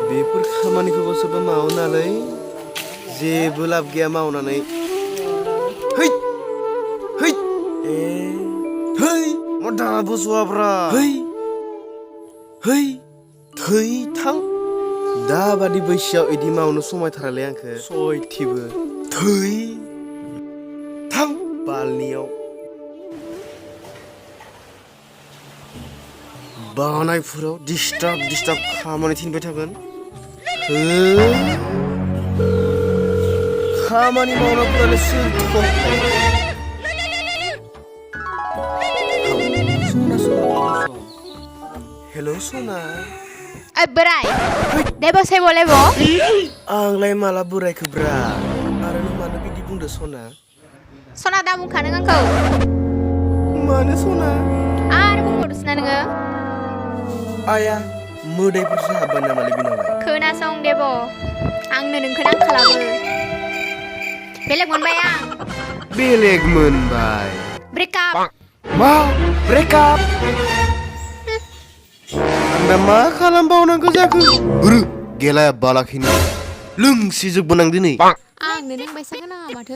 बेफोर खामानिखौबो सोरबा मावो नालाय जेबो लाब गैया मावनानै है है ए है मा दाबो जवाब्रा है है थै थां दाबादि बैसोआव इदि मावनो समायथारालै आंखो सयथिबो थै थां बालनियाव बानायफोराव डिस्टार्ब खामानि थिनबाय थागोन खामानि मावनायफोरालाय सोर हेल' सना बोराय Debo saya boleh bo आंलाय माला बोरायखो ब्रा आरो नों मानो बिदि बुंदो सना Sona दा बुंखादों आंखौ मानो सना आरो बुंबावदोंसो ना नोङो आया मोदायफोरसो हाबबाय नामालै बिनावलाय खोनासं Debo आंनो नोंखौ नांखालाबो बेलेग मोनबाय आं बेलेग मोनबाय breakup मा breakup आंना मा खालामबावनांगौ जाखो गुरु गेलाया बालाखिनि लोंसिजोबगोन आं दिनै आंनो नों बायसा गोनाङा माथो